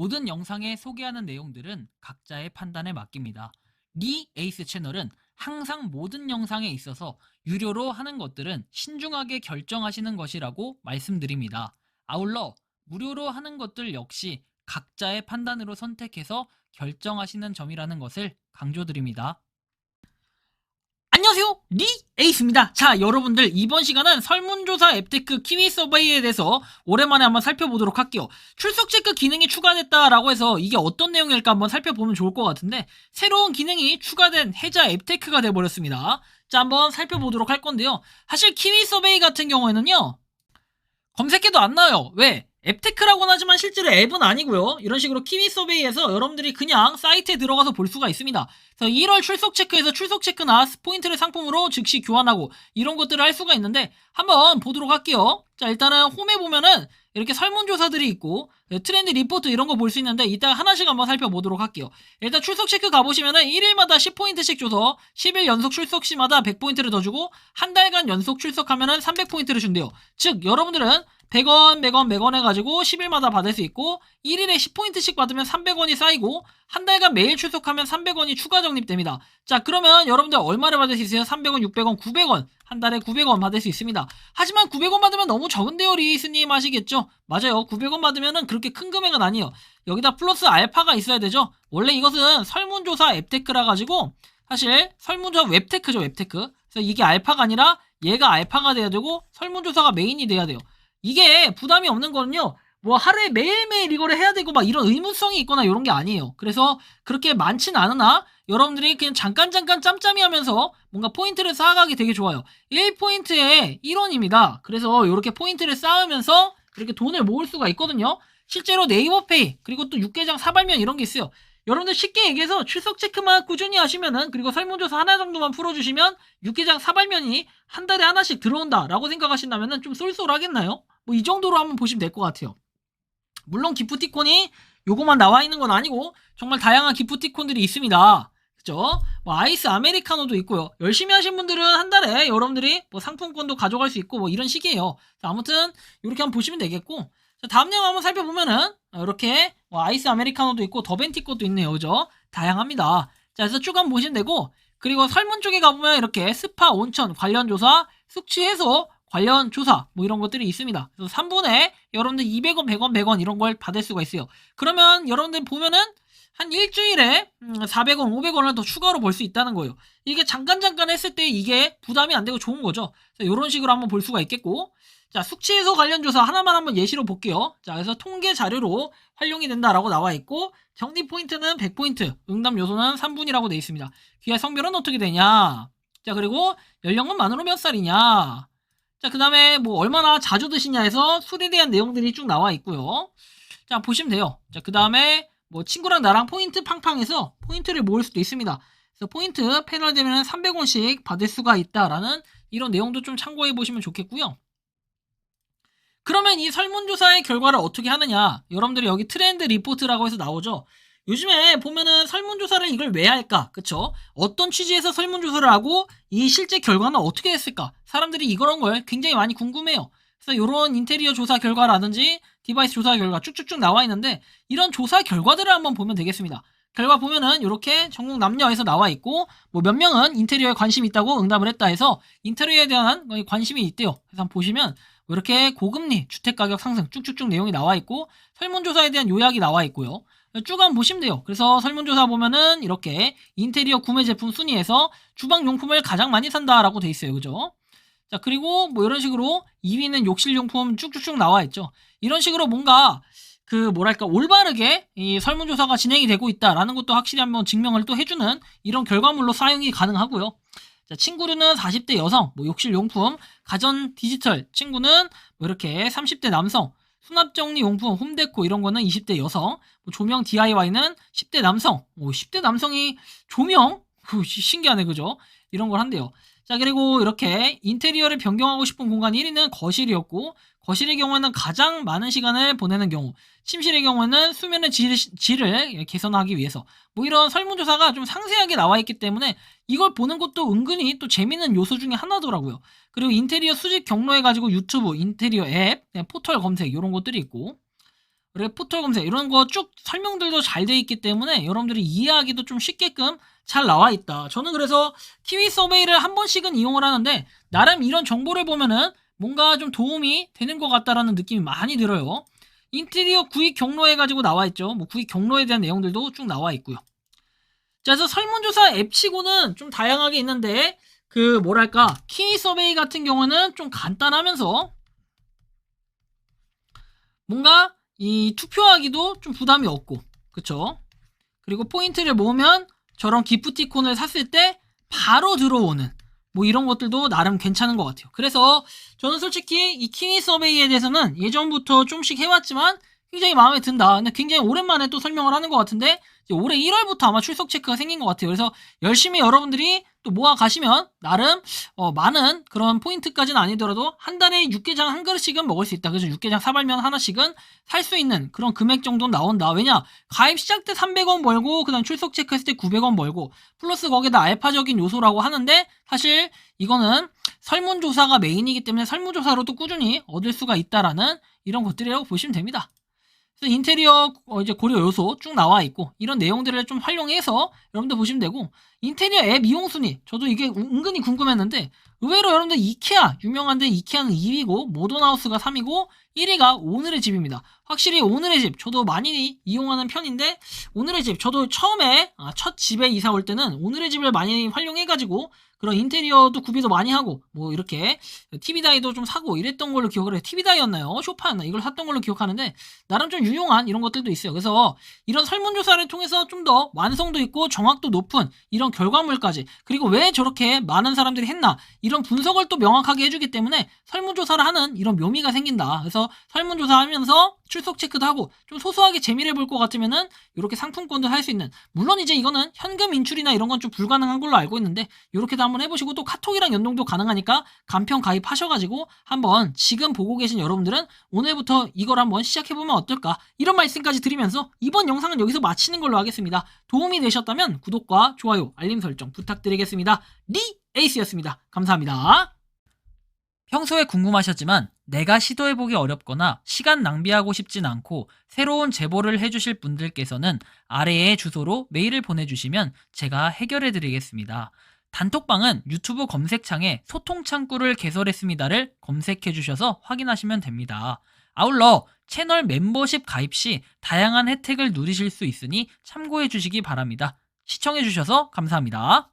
모든 영상에 소개하는 내용들은 각자의 판단에 맡깁니다. 리 에이스 채널은 항상 모든 영상에 있어서 유료로 하는 것들은 신중하게 결정하시는 것이라고 말씀드립니다. 아울러 무료로 하는 것들 역시 각자의 판단으로 선택해서 결정하시는 점이라는 것을 강조드립니다. 안녕하세요, 리 에이스입니다. 자, 여러분들 이번 시간은 설문조사 앱테크 키위 서베이에 대해서 오랜만에 한번 살펴보도록 할게요. 출석 체크 기능이 추가됐다라고 해서 이게 어떤 내용일까 한번 살펴보면 좋을 것 같은데, 새로운 기능이 추가된 해자 앱테크가 돼버렸습니다. 자, 한번 살펴보도록 할 건데요. 사실 키위 서베이 같은 경우에는요, 검색해도 안 나와요. 왜? 앱테크라고는 하지만 실제로 앱은 아니고요. 이런 식으로 키위 서베이에서 여러분들이 그냥 사이트에 들어가서 볼 수가 있습니다. 그래서 1월 출석 체크에서 출석 체크나 포인트를 상품으로 즉시 교환하고 이런 것들을 할 수가 있는데 한번 보도록 할게요. 자, 일단은 홈에 보면은 이렇게 설문조사들이 있고 트렌드 리포트 이런 거 볼 수 있는데 이따 하나씩 한번 살펴보도록 할게요. 일단 출석 체크 가보시면은 1일마다 10포인트씩 줘서 10일 연속 출석 시마다 100포인트를 더 주고 한 달간 연속 출석하면은 300포인트를 준대요. 즉 여러분들은 100원, 100원, 100원 해가지고 10일마다 받을 수 있고 1일에 10포인트씩 받으면 300원이 쌓이고 한 달간 매일 출석하면 300원이 추가 적립됩니다. 자, 그러면 여러분들 얼마를 받을 수 있어요? 300원, 600원, 900원. 한 달에 900원 받을 수 있습니다. 하지만 900원 받으면 너무 적은데요, 리스님 아시겠죠? 맞아요. 900원 받으면 그렇게 큰 금액은 아니에요. 여기다 플러스 알파가 있어야 되죠. 원래 이것은 설문조사 앱테크라 가지고 사실 설문조사 웹테크죠, 웹테크. 그래서 이게 알파가 아니라 얘가 알파가 돼야 되고 설문조사가 메인이 돼야 돼요. 이게 부담이 없는 거는요, 뭐 하루에 매일매일 이거를 해야 되고 막 이런 의무성이 있거나 이런 게 아니에요. 그래서 그렇게 많진 않으나 여러분들이 그냥 잠깐 짬짬이 하면서 뭔가 포인트를 쌓아가기 되게 좋아요. 1포인트에 1원입니다. 그래서 이렇게 포인트를 쌓으면서 이렇게 돈을 모을 수가 있거든요. 실제로 네이버페이 그리고 또 육개장 사발면 이런 게 있어요. 여러분들 쉽게 얘기해서 출석 체크만 꾸준히 하시면은, 그리고 설문조사 하나 정도만 풀어주시면 육개장 사발면이 한 달에 하나씩 들어온다라고 생각하신다면은 좀 쏠쏠하겠나요? 뭐 이 정도로 한번 보시면 될 것 같아요. 물론 기프티콘이 요거만 나와 있는 건 아니고 정말 다양한 기프티콘들이 있습니다. 그죠? 뭐 아이스 아메리카노도 있고요. 열심히 하신 분들은 한 달에 여러분들이 뭐 상품권도 가져갈 수 있고 뭐 이런 식이에요. 자, 아무튼 이렇게 한번 보시면 되겠고, 자, 다음 내용 한번 살펴보면은 이렇게 뭐 아이스 아메리카노도 있고 더벤티 것도 있네요. 그죠? 다양합니다. 자, 그래서 쭉 한번 보시면 되고, 그리고 설문 쪽에 가보면 이렇게 스파 온천 관련 조사, 숙취 해소 관련 조사 뭐 이런 것들이 있습니다. 그래서 3분에 여러분들 200원, 100원, 100원 이런 걸 받을 수가 있어요. 그러면 여러분들 보면은 한 일주일에 400원, 500원을 더 추가로 벌 수 있다는 거예요. 이게 잠깐 했을 때 이게 부담이 안 되고 좋은 거죠. 이런 식으로 한번 볼 수가 있겠고, 자, 숙취해소 관련 조사 하나만 한번 예시로 볼게요. 자, 그래서 통계 자료로 활용이 된다라고 나와 있고, 적립 포인트는 100포인트, 응답 요소는 3분이라고 되어 있습니다. 귀의 성별은 어떻게 되냐? 자, 그리고 연령은 만으로 몇 살이냐? 자, 그 다음에 뭐 얼마나 자주 드시냐 해서 술에 대한 내용들이 쭉 나와 있고요. 자, 보시면 돼요. 자, 그 다음에 뭐 친구랑 나랑 포인트 팡팡해서 포인트를 모을 수도 있습니다. 그래서 포인트 패널 되면 300원씩 받을 수가 있다라는 이런 내용도 좀 참고해 보시면 좋겠고요. 그러면 이 설문조사의 결과를 어떻게 하느냐? 여러분들이 여기 트렌드 리포트라고 해서 나오죠. 요즘에 보면은 설문조사를 이걸 왜 할까? 그쵸? 어떤 취지에서 설문조사를 하고 이 실제 결과는 어떻게 됐을까? 사람들이 이런 걸 굉장히 많이 궁금해요. 그래서 이런 인테리어 조사 결과라든지 디바이스 조사 결과 쭉쭉쭉 나와 있는데, 이런 조사 결과들을 한번 보면 되겠습니다. 결과 보면은 이렇게 전국 남녀에서 나와 있고, 뭐 몇 명은 인테리어에 관심이 있다고 응답을 했다 해서 인테리어에 대한 관심이 있대요. 그래서 한번 보시면 이렇게 고금리 주택가격 상승 쭉쭉쭉 내용이 나와 있고, 설문조사에 대한 요약이 나와 있고요. 쭉 한번 보시면 돼요. 그래서 설문조사 보면은 이렇게 인테리어 구매 제품 순위에서 주방용품을 가장 많이 산다라고 돼 있어요. 그죠? 자, 그리고 뭐 이런 식으로 2위는 욕실용품 쭉쭉쭉 나와 있죠. 이런 식으로 뭔가 그 뭐랄까 올바르게 이 설문조사가 진행이 되고 있다라는 것도 확실히 한번 증명을 또 해주는 이런 결과물로 사용이 가능하고요. 자, 친구는 40대 여성, 뭐 욕실용품, 가전 디지털 친구는 뭐 이렇게 30대 남성, 수납정리용품, 홈데코 이런 거는 20대 여성, 뭐 조명 DIY는 10대 남성, 10대 남성이 조명? 신기하네, 그죠? 이런 걸 한대요. 자, 그리고 이렇게 인테리어를 변경하고 싶은 공간 1위는 거실이었고, 거실의 경우에는 가장 많은 시간을 보내는 경우, 침실의 경우에는 수면의 질을 개선하기 위해서, 뭐 이런 설문조사가 좀 상세하게 나와 있기 때문에 이걸 보는 것도 은근히 또 재밌는 요소 중에 하나더라고요. 그리고 인테리어 수집 경로 해가지고 유튜브 인테리어 앱, 포털 검색 이런 것들이 있고, 그리고 포털 검색 이런 거 쭉 설명들도 잘 돼 있기 때문에 여러분들이 이해하기도 좀 쉽게끔 잘 나와 있다. 저는 그래서 키위 서베이를 한 번씩은 이용을 하는데 나름 이런 정보를 보면은 뭔가 좀 도움이 되는 것 같다라는 느낌이 많이 들어요. 인테리어 구입 경로 해가지고 나와 있죠. 뭐 구입 경로에 대한 내용들도 쭉 나와 있고요. 자, 그래서 설문조사 앱치고는 좀 다양하게 있는데 그 뭐랄까 키위 서베이 같은 경우는 좀 간단하면서 뭔가 이 투표하기도 좀 부담이 없고 그쵸? 그리고 포인트를 모으면 저런 기프티콘을 샀을 때 바로 들어오는 뭐 이런 것들도 나름 괜찮은 것 같아요. 그래서 저는 솔직히 이 키위 서베이에 대해서는 예전부터 좀씩 해왔지만 굉장히 마음에 든다. 근데 굉장히 오랜만에 또 설명을 하는 것 같은데 이제 올해 1월부터 아마 출석 체크가 생긴 것 같아요. 그래서 열심히 여러분들이 또 모아 가시면 나름 많은 그런 포인트까지는 아니더라도 한 달에 육개장 한 그릇씩은 먹을 수 있다. 그래서 육개장 사발면 하나씩은 살 수 있는 그런 금액 정도는 나온다. 왜냐? 가입 시작 때 300원 벌고 그다음 출석 체크했을 때 900원 벌고 플러스 거기다 알파적인 요소라고 하는데 사실 이거는 설문조사가 메인이기 때문에 설문조사로도 꾸준히 얻을 수가 있다라는 이런 것들이라고 보시면 됩니다. 그래서 인테리어 이제 고려 요소 쭉 나와 있고 이런 내용들을 좀 활용해서 여러분들 보시면 되고 인테리어 앱 이용 순위 저도 이게 은근히 궁금했는데 의외로 여러분들 이케아 유명한데 이케아는 2위고 모던하우스가 3위고 1위가 오늘의 집입니다. 확실히 오늘의 집 저도 많이 이용하는 편인데 오늘의 집 저도 처음에 첫 집에 이사 올 때는 오늘의 집을 많이 활용해가지고 그런 인테리어도 구비도 많이 하고 뭐 이렇게 TV다이도 좀 사고 이랬던 걸로 기억을 해요. TV다이였나요? 쇼파였나? 이걸 샀던 걸로 기억하는데 나름 좀 유용한 이런 것들도 있어요. 그래서 이런 설문조사를 통해서 좀 더 완성도 있고 정확도 높은 이런 결과물까지 그리고 왜 저렇게 많은 사람들이 했나 이런 분석을 또 명확하게 해주기 때문에 설문조사를 하는 이런 묘미가 생긴다. 그래서 설문조사하면서 출석 체크도 하고 좀 소소하게 재미를 볼 것 같으면은 이렇게 상품권도 할 수 있는 물론 이제 이거는 현금 인출이나 이런 건 좀 불가능한 걸로 알고 있는데 이렇게도 한번 해보시고 또 카톡이랑 연동도 가능하니까 간편 가입하셔가지고 한번 지금 보고 계신 여러분들은 오늘부터 이걸 한번 시작해보면 어떨까 이런 말씀까지 드리면서 이번 영상은 여기서 마치는 걸로 하겠습니다. 도움이 되셨다면 구독과 좋아요 알림 설정 부탁드리겠습니다. 에이스였습니다. 감사합니다. 평소에 궁금하셨지만 내가 시도해보기 어렵거나 시간 낭비하고 싶진 않고 새로운 제보를 해주실 분들께서는 아래의 주소로 메일을 보내주시면 제가 해결해드리겠습니다. 단톡방은 유튜브 검색창에 소통창구를 개설했습니다를 검색해주셔서 확인하시면 됩니다. 아울러 채널 멤버십 가입 시 다양한 혜택을 누리실 수 있으니 참고해주시기 바랍니다. 시청해주셔서 감사합니다.